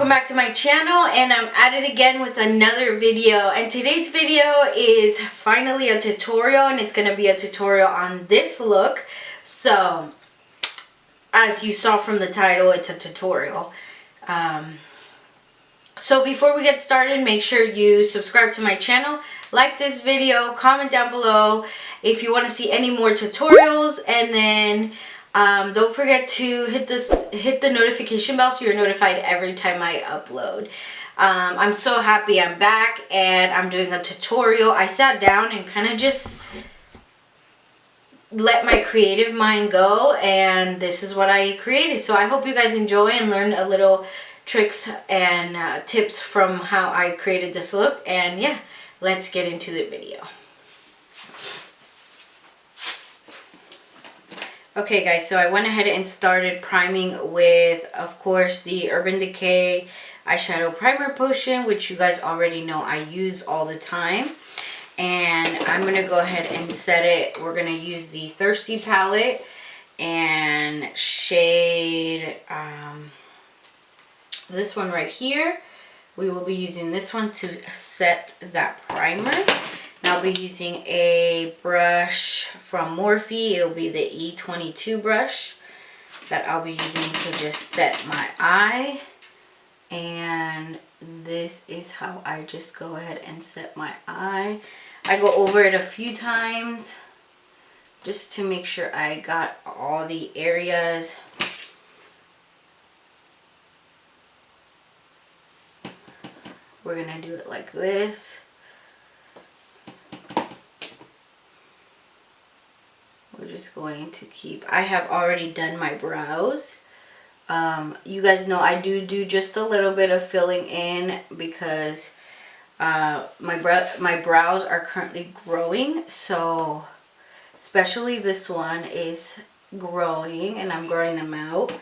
welcome back to my channel, and I'm at it again with another video. And today's video is finally a tutorial, and it's going to be a tutorial on this look. So as you saw from the title, it's a tutorial. So before we get started, make sure you subscribe to my channel, like this video, comment down below if you want to see any more tutorials, and then don't forget to hit the notification bell so you're notified every time I upload. I'm so happy I'm back and I'm doing a tutorial. I sat down and kind of just let my creative mind go, and this is what I created. So I hope you guys enjoy and learn a little tricks and tips from how I created this look. And yeah, let's get into the video. Okay guys, so I went ahead and started priming with, of course, the Urban Decay eyeshadow primer potion, which you guys already know I use all the time. And I'm going to go ahead and set it. We're going to use the Thirsty palette and shade this one right here. We will be using this one to set that primer. And I'll be using a brush from Morphe. It'll be the E22 brush that I'll be using to just set my eye. And this is how I just go ahead and set my eye. I go over it a few times just to make sure I got all the areas. We're gonna do it like this. We're just going to keep, I have already done my brows. You guys know I do just a little bit of filling in because my brows are currently growing. So especially this one is growing and I'm growing them out.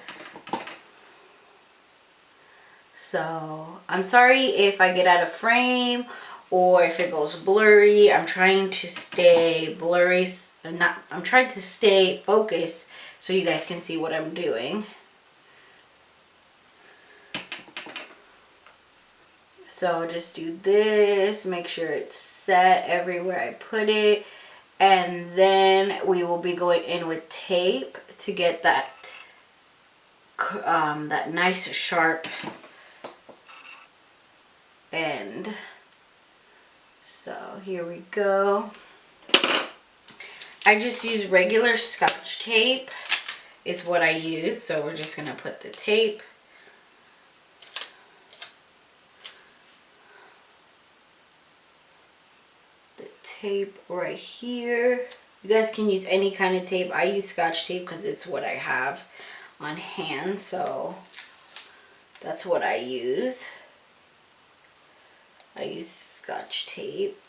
So I'm sorry if I get out of frame or if it goes blurry. I'm trying to stay blurry. I'm trying to stay focused so you guys can see what I'm doing. So just do this, make sure it's set everywhere I put it, and then we will be going in with tape to get that that nice sharp end. So here we go. I just use regular Scotch tape is what I use. So we're just going to put the tape. The tape right here. You guys can use any kind of tape. I use Scotch tape because it's what I have on hand. So that's what I use. I use Scotch tape.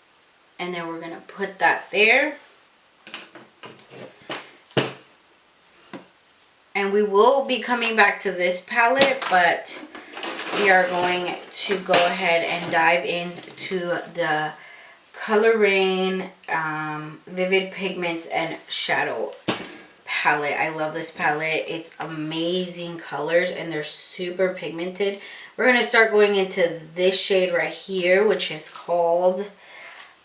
And then we're going to put that there. And we will be coming back to this palette, but we are going to go ahead and dive into the Colouredraine Vivid Pigments and Shadow palette. I love this palette. It's amazing colors and they're super pigmented. We're going to start going into this shade right here, which is called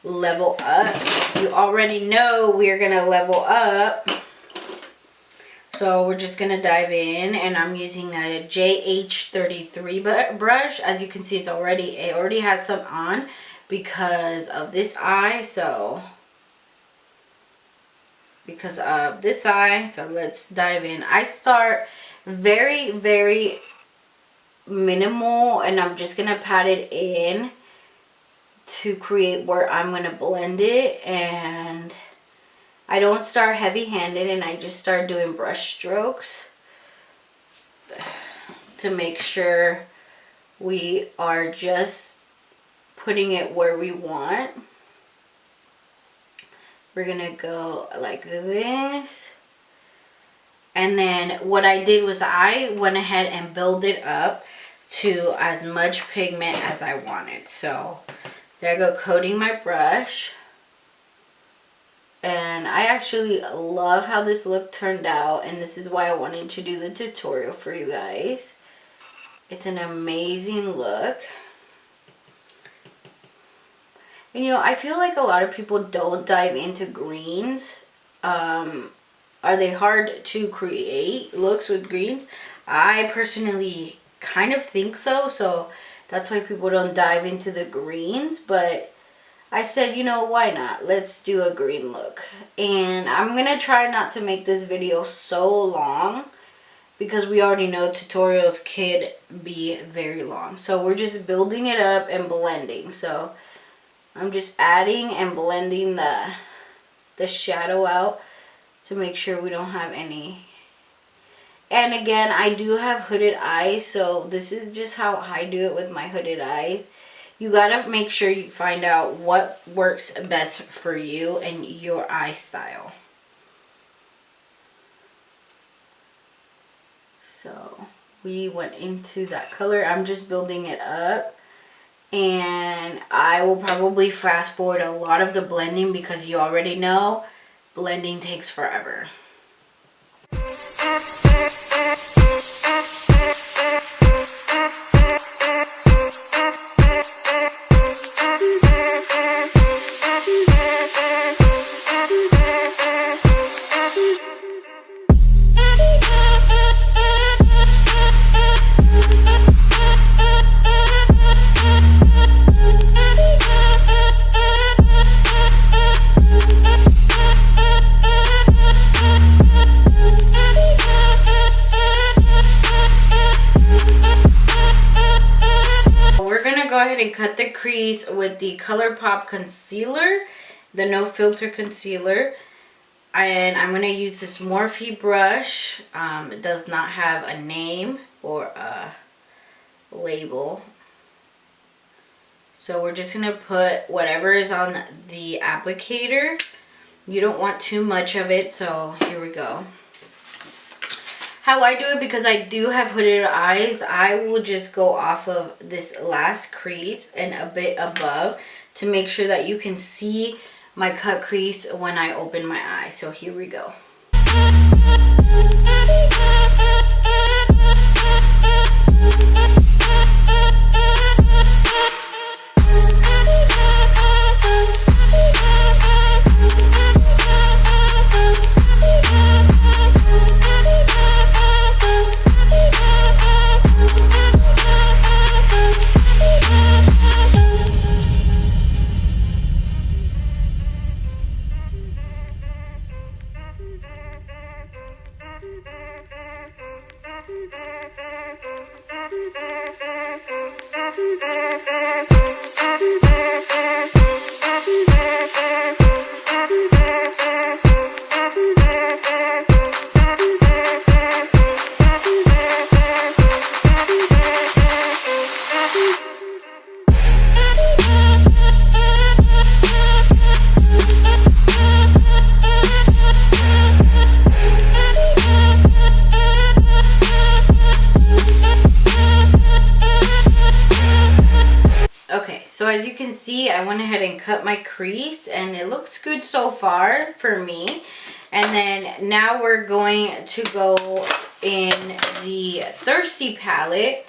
Level Up. You already know we're going to level up. So we're just going to dive in, and I'm using a JH33 brush. As you can see, it already has some on because of this eye. So because of this eye, so let's dive in. I start very, very minimal, and I'm just going to pat it in to create where I'm going to blend it. And I don't start heavy-handed, and I just start doing brush strokes to make sure we are just putting it where we want. We're going to go like this. And then what I did was I went ahead and built it up to as much pigment as I wanted. So there I go, coating my brush. And I actually love how this look turned out, and this is why I wanted to do the tutorial for you guys. It's an amazing look. And you know, I feel like a lot of people don't dive into greens. Are they hard to create looks with greens? I personally kind of think so. So that's why people don't dive into the greens. But I said, you know, why not? Let's do a green look. And I'm going to try not to make this video so long, because we already know tutorials could be very long. So we're just building it up and blending. So I'm just adding and blending the shadow out to make sure we don't have any. And again, I do have hooded eyes, so this is just how I do it with my hooded eyes. You gotta make sure you find out what works best for you and your eye style. So we went into that color. I'm just building it up. And I will probably fast forward a lot of the blending, because you already know blending takes forever. And cut the crease with the ColourPop concealer, the no filter concealer. And I'm going to use this Morphe brush. It does not have a name or a label, so we're just going to put whatever is on the applicator. You don't want too much of it, so here we go. How I do it, because I do have hooded eyes, I will just go off of this last crease and a bit above to make sure that you can see my cut crease when I open my eye. So here we go. So as you can see, I went ahead and cut my crease, and it looks good so far for me. And then now we're going to go in the Thirsty palette.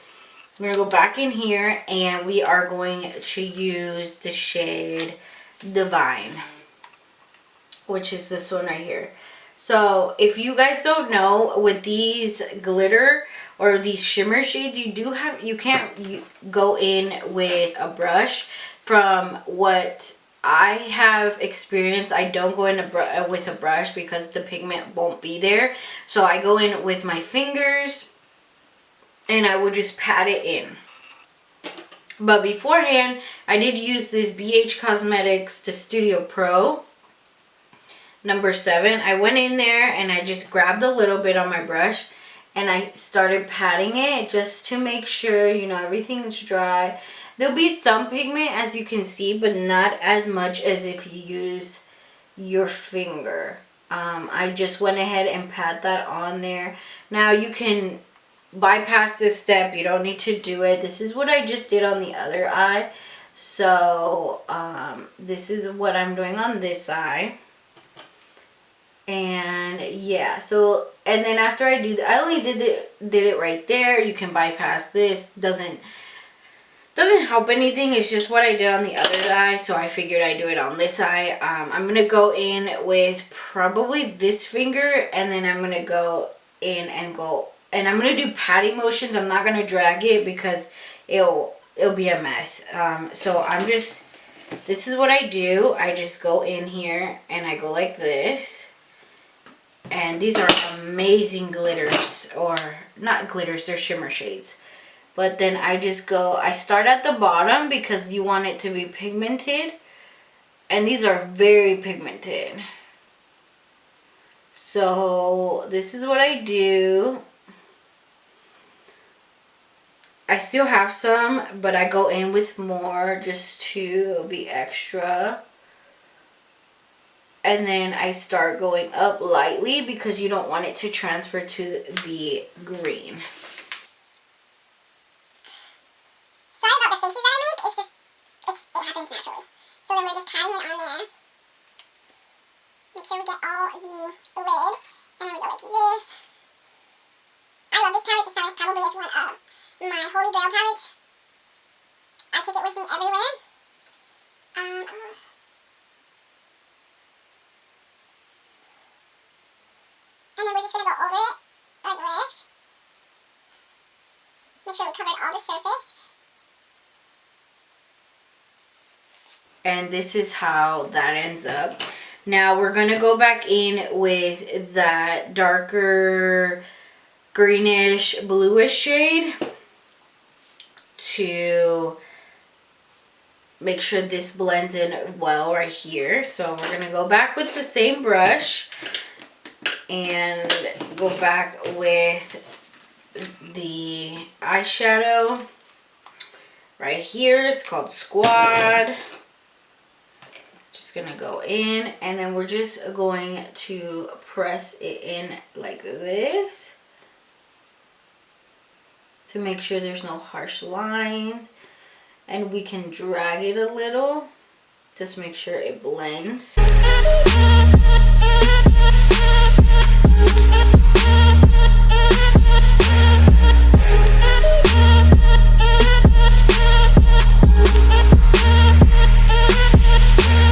We're going to go back in here, and we are going to use the shade Divine, which is this one right here. So if you guys don't know, with these glitter or these shimmer shades, you can't go in with a brush. From what I have experienced, I don't go in with a brush because the pigment won't be there. So I go in with my fingers and I will just pat it in. But beforehand, I did use this BH Cosmetics the Studio Pro number 7. I went in there and I just grabbed a little bit on my brush and I started patting it just to make sure, you know, everything's dry. There'll be some pigment, as you can see, but not as much as if you use your finger. I just went ahead and pat that on there. Now you can bypass this step. You don't need to do it. This is what I just did on the other eye. So this is what I'm doing on this eye. And yeah, so, and then after I do that, I only did it right there. You can bypass this. Doesn't help anything. It's just what I did on the other eye, so I figured I'd do it on this eye. I'm gonna go in with probably this finger, and then I'm gonna go in and I'm gonna do patting motions. I'm not gonna drag it because it'll be a mess. So this is what I do. I just go in here and I go like this. And these are amazing glitters, or not glitters, they're shimmer shades. But then I start at the bottom because you want it to be pigmented. And these are very pigmented. So this is what I do. I still have some, but I go in with more just to be extra. And then I start going up lightly because you don't want it to transfer to the green. Sorry about the faces that I make, it's just, it happens naturally. So then we're just patting it on there. Make sure we get all the lid, and then we go like this. I love this palette. This palette probably is one of my holy grail palettes. I take it with me everywhere. And then we're just going to go over it like this. Make sure we covered all the surface. And this is how that ends up. Now we're going to go back in with that darker greenish bluish shade to make sure this blends in well right here. So we're going to go back with the same brush and go back with the eyeshadow right here. It's called Squad. Just gonna go in, and then we're just going to press it in like this to make sure there's no harsh lines, and we can drag it a little, just make sure it blends.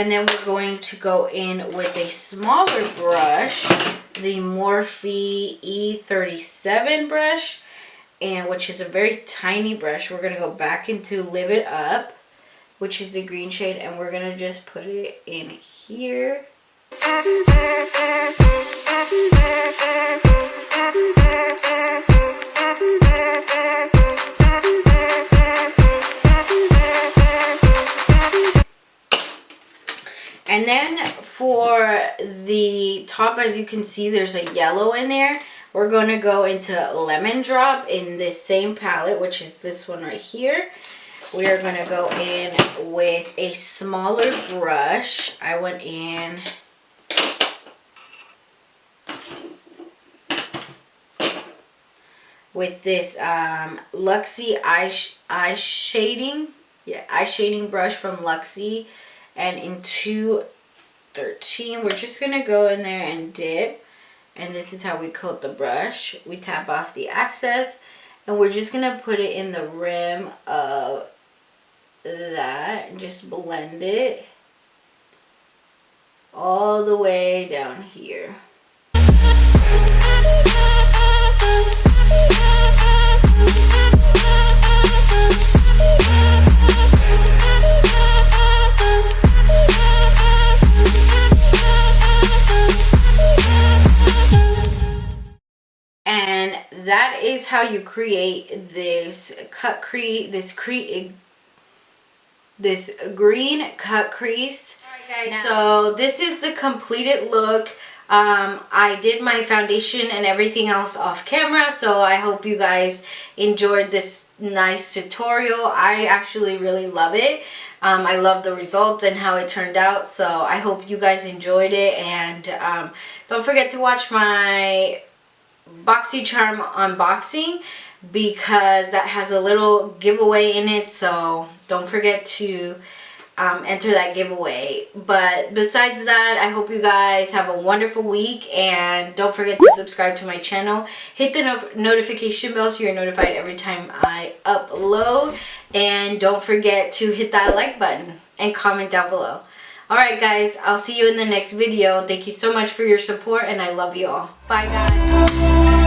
And then we're going to go in with a smaller brush, the Morphe E37 brush, and which is a very tiny brush. We're going to go back into Live It Up, which is the green shade, and we're going to just put it in here. And then for the top, as you can see, there's a yellow in there. We're going to go into Lemon Drop in this same palette, which is this one right here. We are going to go in with a smaller brush. I went in with this Luxie eye shading brush from Luxie. And in 213, we're just going to go in there and dip. And this is how we coat the brush. We tap off the excess, and we're just going to put it in the rim of that and just blend it all the way down here. And that is how you create this this green cut crease. Alright guys, so this is the completed look. I did my foundation and everything else off camera, so I hope you guys enjoyed this nice tutorial. I actually really love it. I love the results and how it turned out, so I hope you guys enjoyed it. And don't forget to watch my BoxyCharm unboxing, because that has a little giveaway in it, so don't forget to enter that giveaway. But besides that, I hope you guys have a wonderful week, and don't forget to subscribe to my channel. Hit the notification bell so you're notified every time I upload, and don't forget to hit that like button and comment down below. Alright guys, I'll see you in the next video. Thank you so much for your support, and I love you all. Bye guys.